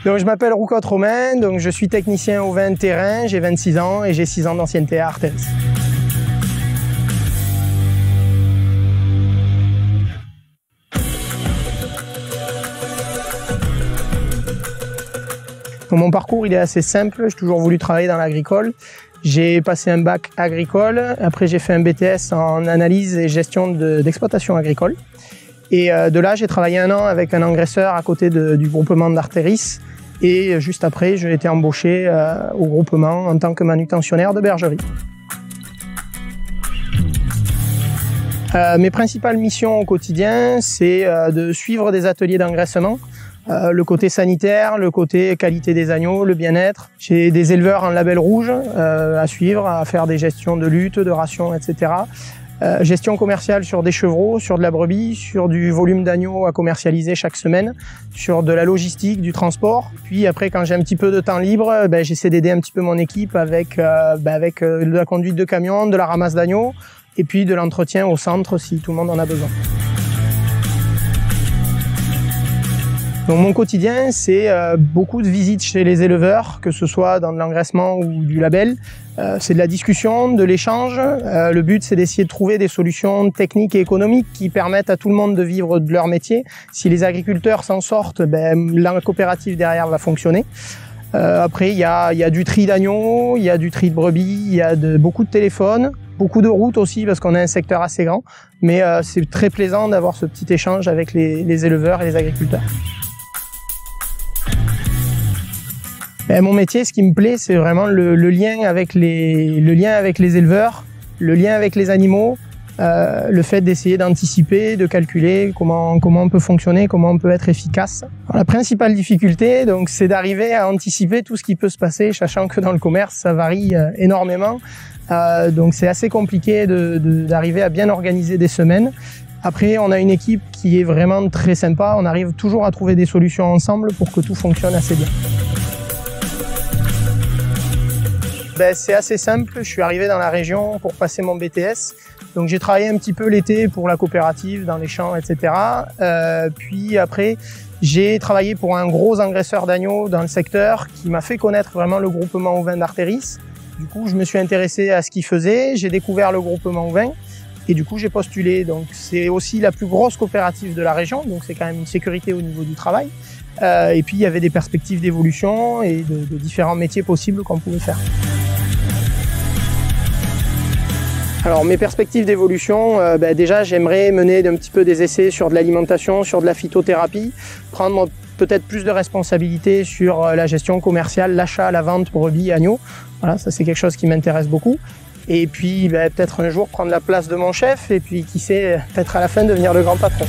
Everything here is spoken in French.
Donc je m'appelle Roucotte Romain, donc je suis technicien au vin de terrain, j'ai 26 ans et j'ai 6 ans d'ancienneté à Artéris. Donc mon parcours il est assez simple, j'ai toujours voulu travailler dans l'agricole. J'ai passé un bac agricole, après j'ai fait un BTS en analyse et gestion d'exploitation agricole. Et de là j'ai travaillé un an avec un engraisseur à côté du groupement d'Artéris. Et juste après j'ai été embauché au groupement en tant que manutentionnaire de bergerie. Mes principales missions au quotidien, c'est de suivre des ateliers d'engraissement. Le côté sanitaire, le côté qualité des agneaux, le bien-être. J'ai des éleveurs en label rouge à suivre, à faire des gestions de lutte, de rations, etc. Gestion commerciale sur des chevreaux, sur de la brebis, sur du volume d'agneaux à commercialiser chaque semaine, sur de la logistique, du transport. Puis après, quand j'ai un petit peu de temps libre, j'essaie d'aider un petit peu mon équipe avec de la conduite de camion, de la ramasse d'agneaux et puis de l'entretien au centre si tout le monde en a besoin. Donc mon quotidien, c'est beaucoup de visites chez les éleveurs, que ce soit dans de l'engraissement ou du label. C'est de la discussion, de l'échange. Le but, c'est d'essayer de trouver des solutions techniques et économiques qui permettent à tout le monde de vivre de leur métier. Si les agriculteurs s'en sortent, la coopérative derrière va fonctionner. Après, il y a du tri d'agneaux, il y a du tri de brebis, il y a beaucoup de téléphones, beaucoup de routes aussi parce qu'on a un secteur assez grand. Mais c'est très plaisant d'avoir ce petit échange avec les éleveurs et les agriculteurs. Mon métier, ce qui me plaît, c'est vraiment le lien avec les éleveurs, le lien avec les animaux, le fait d'essayer d'anticiper, de calculer comment on peut fonctionner, comment on peut être efficace. Alors, la principale difficulté, donc, c'est d'arriver à anticiper tout ce qui peut se passer, sachant que dans le commerce, ça varie énormément. Donc c'est assez compliqué d'arriver à bien organiser des semaines. Après, on a une équipe qui est vraiment très sympa. On arrive toujours à trouver des solutions ensemble pour que tout fonctionne assez bien. C'est assez simple, je suis arrivé dans la région pour passer mon BTS. Donc j'ai travaillé un petit peu l'été pour la coopérative, dans les champs, etc. Puis après, j'ai travaillé pour un gros engraisseur d'agneaux dans le secteur qui m'a fait connaître vraiment le groupement au vin d'Artéris. Du coup, je me suis intéressé à ce qu'il faisait, j'ai découvert le groupement au vin et du coup j'ai postulé. Donc c'est aussi la plus grosse coopérative de la région, donc c'est quand même une sécurité au niveau du travail. Et puis il y avait des perspectives d'évolution et de différents métiers possibles qu'on pouvait faire. Alors mes perspectives d'évolution, déjà j'aimerais mener un petit peu des essais sur de l'alimentation, sur de la phytothérapie, prendre peut-être plus de responsabilités sur la gestion commerciale, l'achat, la vente, brebis, agneaux. Voilà, ça c'est quelque chose qui m'intéresse beaucoup. Et puis peut-être un jour prendre la place de mon chef et puis qui sait, peut-être à la fin devenir le grand patron.